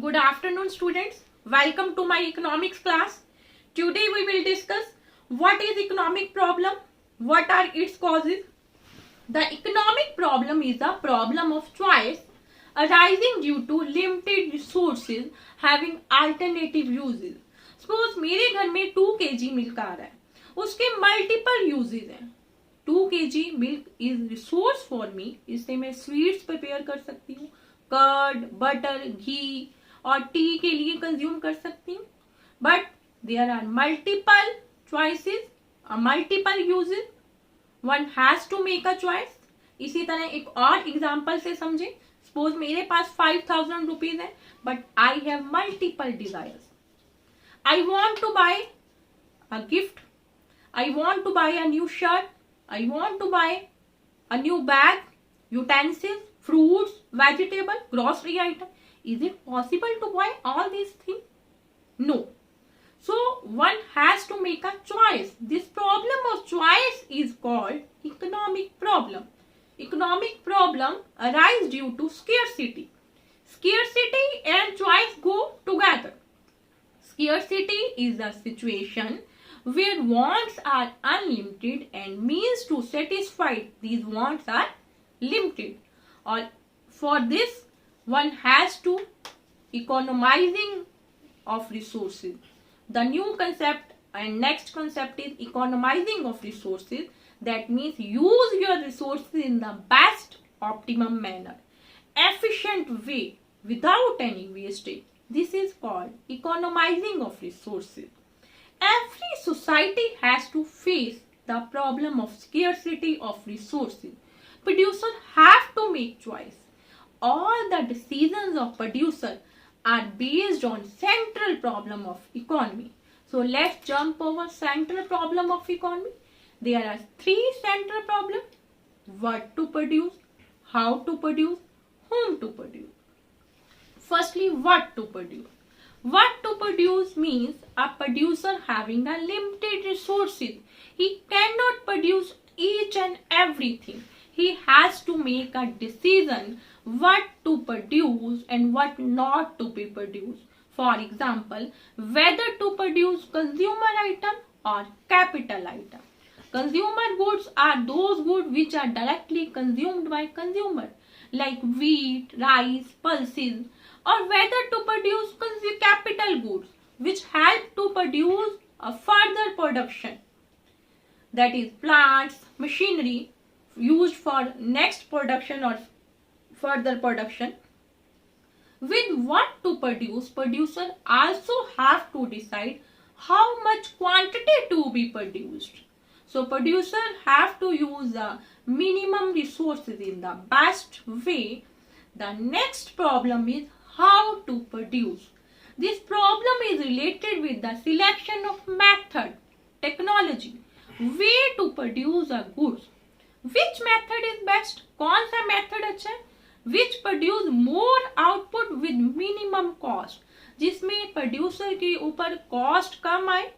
Good afternoon, students. Welcome to my economics class. Today we will discuss what is economic problem, what are its causes. The economic problem is a problem of choice arising due to limited resources having alternative uses. Suppose मेरे घर में 2 kg milk आ रहा है, उसके multiple uses हैं. 2 kg milk is resource for me. इससे मैं sweets prepare कर सकती हूँ, कर्ड, बटर, घी और टी के लिए कंज्यूम कर सकती हूँ. But there are multiple choices, multiple uses. One has to make a choice. इसी तरह एक और एग्जाम्पल से समझे. सपोज मेरे पास 5000 रुपीज है, but I have multiple desires. I want to buy a gift, I want to buy a new shirt, I want to buy a new bag, utensils, fruits, vegetable, grocery item. Is it possible to buy all these things? No. So one has to make a choice. This problem of choice is called economic problem. Economic problem arise due to scarcity. Scarcity and choice go together. Scarcity is a situation where wants are unlimited and means to satisfy these wants are limited. Or for this one has to economizing of resources. The new concept and next concept is economizing of resources. That means use your resources in the best optimum manner, efficient way without any wastage. This is called economizing of resources. Every society has to face the problem of scarcity of resources. Producers have to make choice. All the decisions of producer are based on central problem of economy. So let's jump over central problem of economy. There are 3 central problems: what to produce, how to produce, whom to produce. Firstly, what to produce. What to produce means a producer having a limited resources. He cannot produce each and everything. He has to make a decision what to produce and what not to be produced. For example, whether to produce consumer item or capital item. Consumer goods are those goods which are directly consumed by consumer, like wheat, rice, pulses. Or whether to produce capital goods which help to produce a further production, that is plants, machinery used for next production or further production. With what to produce, producer also have to decide how much quantity to be produced. So producer have to use the minimum resources in the best way. The next problem is how to produce. This problem is related with the selection of method, technology, way to produce a goods. Which method is best? कौन सा method अच्छा है? Which produce more output with minimum cost. जिसमें producer के ऊपर cost कम आए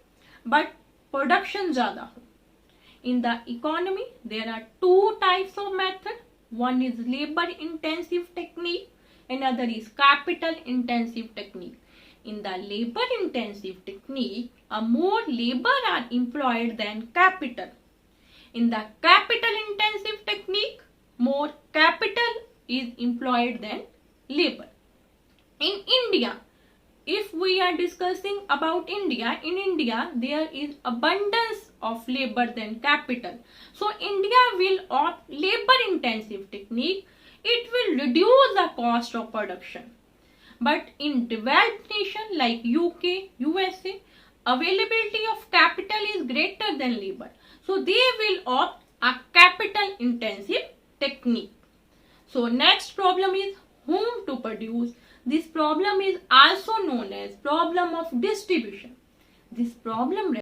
but production ज़्यादा हो. In the economy, there are 2 types of method. One is labor intensive technique. Another is capital intensive technique. In the labor intensive technique, a more labor are employed than capital. In the capital intensive technique, more capital is employed than labor. In India, if we are discussing about India, in India there is abundance of labor than capital. So India will opt labor intensive technique. It will reduce the cost of production. But in developed nation like UK, USA, availability of capital is greater than labor. So they will opt a capital intensive technique. So next problem is whom to produce. This problem is also known as problem of distribution. This problem